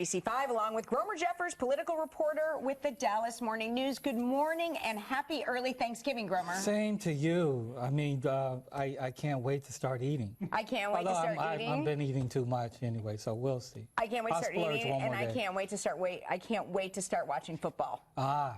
AC5, along with Gromer Jeffers, political reporter with the Dallas Morning News. Good morning and happy early Thanksgiving, Gromer. Same to you. I mean, I can't wait to start eating. I can't wait to start eating. I've been eating too much anyway, so we'll see. I can't wait to start eating, and I can't wait to start watching football. Yeah,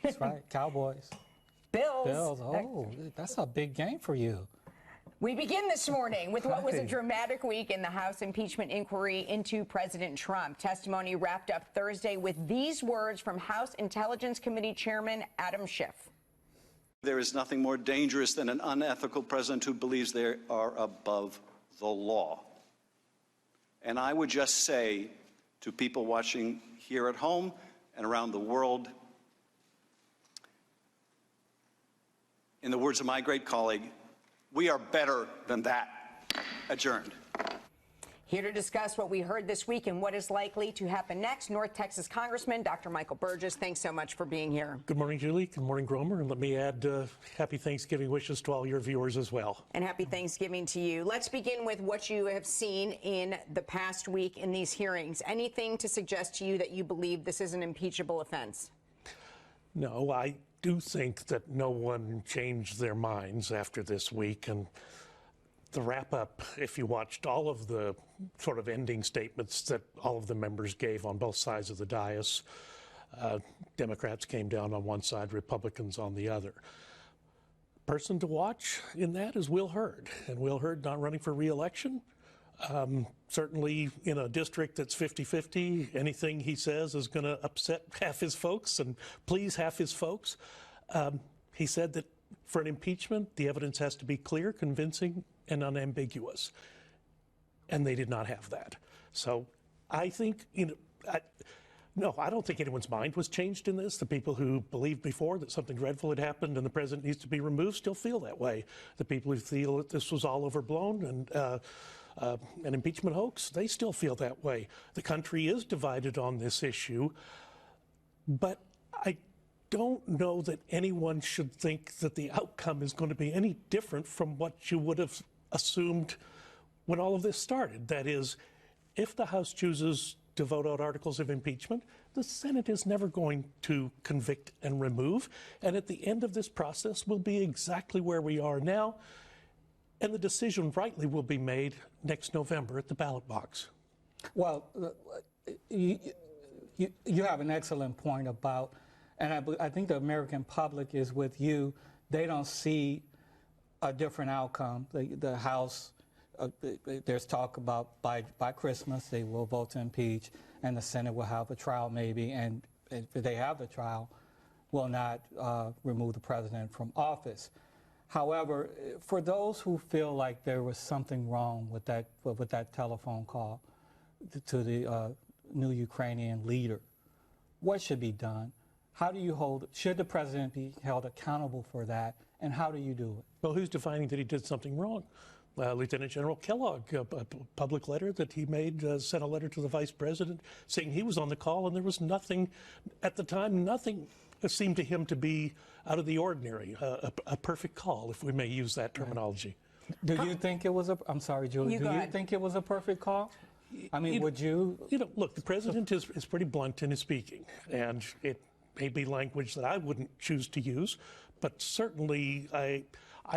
that's right. Cowboys. Bills. Oh, that's a big game for you. We begin this morning with what was a dramatic week in the House impeachment inquiry into President Trump. Testimony wrapped up Thursday with these words from House Intelligence Committee Chairman Adam Schiff. There is nothing more dangerous than an unethical president who believes they are above the law. And I would just say to people watching here at home and around the world, in the words of my great colleague, we are better than that. Adjourned. Here to discuss what we heard this week and what is likely to happen next, North Texas Congressman Dr. Michael Burgess. Thanks so much for being here. Good morning, Julie. Good morning, Gromer. And let me add happy Thanksgiving wishes to all your viewers as well. And happy Thanksgiving to you. Let's begin with what you have seen in the past week in these hearings. Anything to suggest to you that you believe this is an impeachable offense? No, I do think that no one changed their minds after this week. And the wrap-up, if you watched all of the sort of ending statements that all of the members gave on both sides of the dais, Democrats came down on one side, Republicans on the other. Person to watch in that is Will Hurd. And Will Hurd not running for re-election. Certainly in a district that's 50-50, anything he says is going to upset half his folks and please half his folks. He said that for an impeachment, the evidence has to be clear, convincing, and unambiguous. And they did not have that. So I think, no, I don't think anyone's mind was changed in this. The people who believed before that something dreadful had happened and the president needs to be removed still feel that way. The people who feel that this was all overblown and an impeachment hoax, they still feel that way. The country is divided on this issue, but I don't know that anyone should think that the outcome is going to be any different from what you would have assumed when all of this started. That is, if the House chooses to vote out articles of impeachment, the Senate is never going to convict and remove. And at the end of this process, we'll be exactly where we are now. And the decision rightly will be made next November at the ballot box. Well, you have an excellent point about, and I think the American public is with you. They don't see a different outcome. The House, there's talk about by Christmas they will vote to impeach, and the Senate will have a trial maybe, and if they have the trial, will not remove the president from office. However, for those who feel like there was something wrong with that telephone call to the new Ukrainian leader, what should be done? How do you should the president be held accountable for that, and how do you do it? Well, who's defining that he did something wrong? Lieutenant General Kellogg, a public letter that he made, sent a letter to the vice president saying he was on the call, and there was nothing, at the time, nothing seemed to him to be out of the ordinary, a perfect call, if we may use that terminology. Do you think it was I'm sorry, Julie, do you think it was a perfect call? I mean, would you? Look, the president is pretty blunt in his speaking, and it may be language that I wouldn't choose to use, but certainly I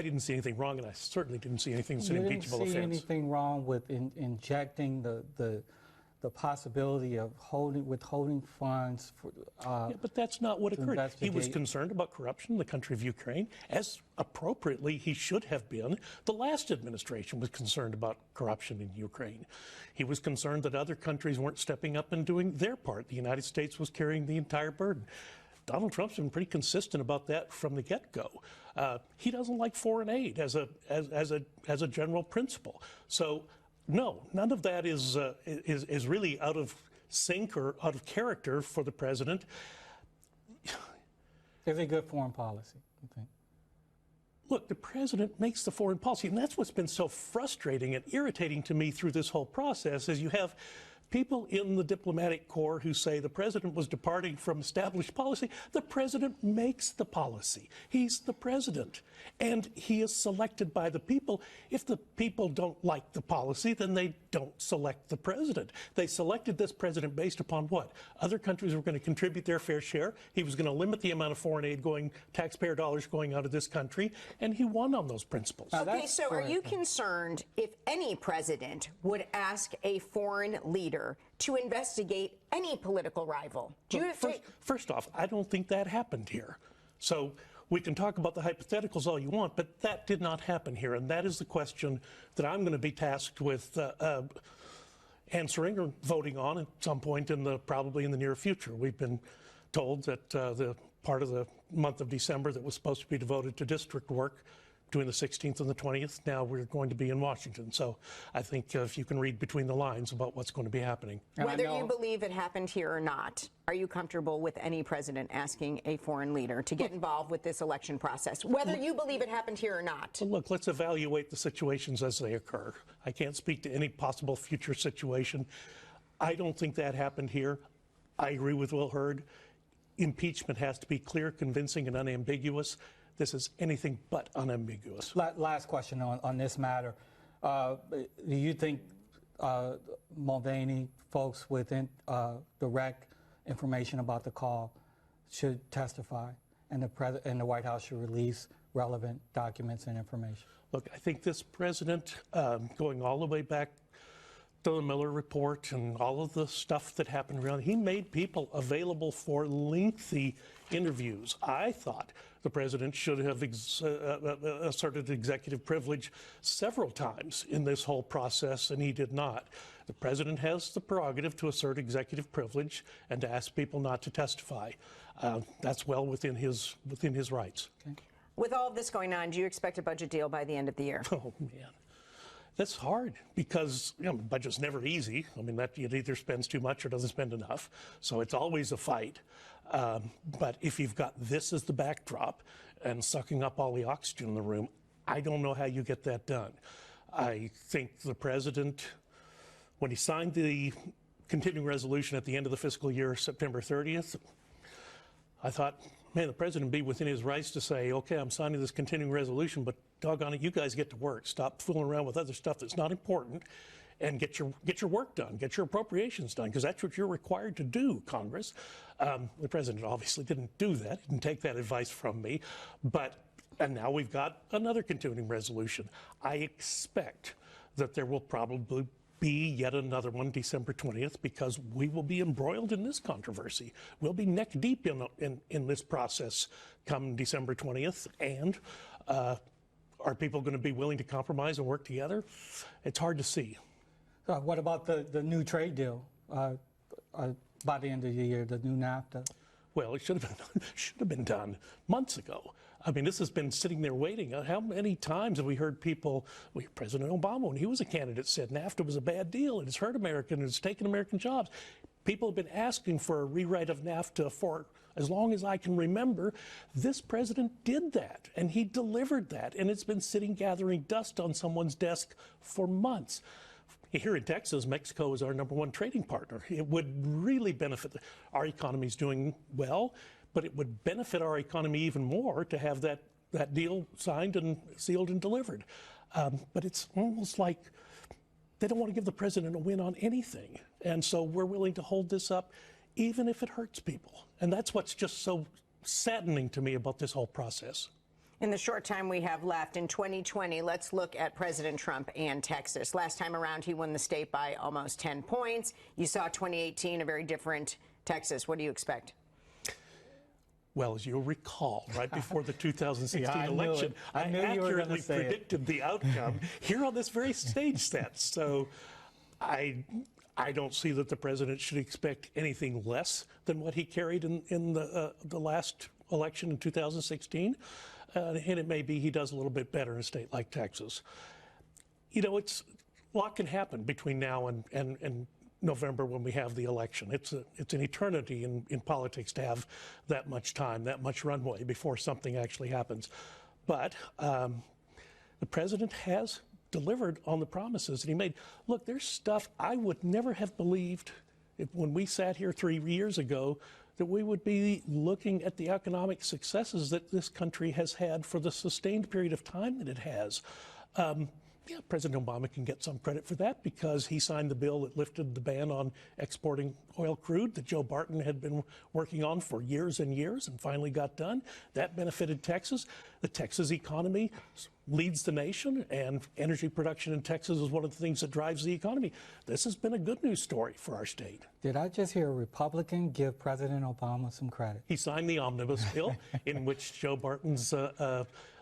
didn't see anything wrong, and I certainly didn't see anything that's an impeachable offense. You didn't see anything wrong with injecting the possibility of withholding funds for, yeah, but that's not what occurred. He was concerned about corruption in the country of Ukraine, as appropriately he should have been. The last administration was concerned about corruption in Ukraine. He was concerned that other countries weren't stepping up and doing their part. The United States was carrying the entire burden. Donald Trump's been pretty consistent about that from the get-go. He doesn't like foreign aid as a general principle. So no, none of that is really out of sync or out of character for the president. Is it good foreign policy, you think? Look, the president makes the foreign policy, and that's what's been so frustrating and irritating to me through this whole process, is you have people in the diplomatic corps who say the president was departing from established policy. The president makes the policy. He's the president, and he is selected by the people. If the people don't like the policy, then they don't select the president. They selected this president based upon what? Other countries were going to contribute their fair share. He was going to limit the amount of foreign aid going, taxpayer dollars going out of this country, and he won on those principles. Okay, so are you concerned if any president would ask a foreign leader to investigate any political rival? First off, I don't think that happened here. So we can talk about the hypotheticals all you want, but that did not happen here. And that is the question that I'm going to be tasked with answering or voting on at some point probably in the near future. We've been told that the part of the month of December that was supposed to be devoted to district work between the 16th and the 20th, now we're going to be in Washington. So I think if you can read between the lines about what's going to be happening. Whether you believe it happened here or not, are you comfortable with any president asking a foreign leader to get involved with this election process, whether you believe it happened here or not? Well, look, let's evaluate the situations as they occur. I can't speak to any possible future situation. I don't think that happened here. I agree with Will Hurd. Impeachment has to be clear, convincing, and unambiguous. This is anything but unambiguous. Last question on this matter. Do you think Mulvaney, folks with direct information about the call, should testify, and the White House should release relevant documents and information? Look, I think this president, going all the way back to the Miller Report and all of the stuff that happened around, he made people available for lengthy interviews. I thought the president should have asserted executive privilege several times in this whole process, and he did not. The president has the prerogative to assert executive privilege and to ask people not to testify. That's well within his rights. Okay. With all of this going on, do you expect a budget deal by the end of the year? Oh, man. That's hard because budget's never easy. I mean, that it either spends too much or doesn't spend enough. So it's always a fight. But if you've got this as the backdrop and sucking up all the oxygen in the room, I don't know how you get that done. I think the president, when he signed the continuing resolution at the end of the fiscal year, September 30th, I thought, man, the president would be within his rights to say, okay, I'm signing this continuing resolution, but doggone it, you guys get to work. Stop fooling around with other stuff that's not important and get your work done, get your appropriations done, because that's what you're required to do, Congress. The president obviously didn't do that. He didn't take that advice from me. And now we've got another continuing resolution. I expect that there will probably be yet another one December 20th, because we will be embroiled in this controversy. We'll be neck deep in this process come December 20th. And are people going to be willing to compromise and work together? It's hard to see. What about the new trade deal by the end of the year, the new NAFTA? Well, it should have been done months ago. I mean, this has been sitting there waiting. How many times have we heard people, President Obama, when he was a candidate, said NAFTA was a bad deal and it's hurt America and it's taken American jobs. People have been asking for a rewrite of NAFTA for as long as I can remember. This president did that, and he delivered that, and it's been sitting gathering dust on someone's desk for months. Here in Texas, Mexico is our #1 trading partner. It would really benefit. Our economy is doing well, but it would benefit our economy even more to have that deal signed and sealed and delivered. But it's almost like they don't want to give the president a win on anything. And so we're willing to hold this up, even if it hurts people. And that's what's just so saddening to me about this whole process. In the short time we have left, in 2020, let's look at President Trump and Texas. Last time around, he won the state by almost 10 points. You saw 2018, a very different Texas. What do you expect? Well, as you'll recall, right before the 2016 election, I accurately predicted the outcome here on this very stage set. So I don't see that the president should expect anything less than what he carried in the last election in 2016. And it may be he does a little bit better in a state like Texas. You know, a lot can happen between now and November when we have the election. It's an eternity in politics to have that much time, that much runway before something actually happens. But the president has delivered on the promises that he made. Look, there's stuff I would never have believed when we sat here 3 years ago that we would be looking at the economic successes that this country has had for the sustained period of time that it has. Yeah, President Obama can get some credit for that because he signed the bill that lifted the ban on exporting oil crude that Joe Barton had been working on for years and years and finally got done. That benefited Texas. The Texas economy leads the nation, and energy production in Texas is one of the things that drives the economy. This has been a good news story for our state. Did I just hear a Republican give President Obama some credit? He signed the omnibus bill in which Joe Barton's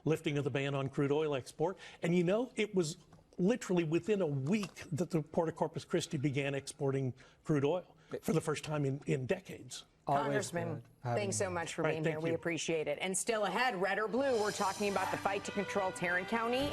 lifting of the ban on crude oil export. And you know, it was literally within a week that the Port of Corpus Christi began exporting crude oil for the first time in decades. Congressman, thanks so much for being here. We appreciate it. And still ahead, red or blue, we're talking about the fight to control Tarrant County.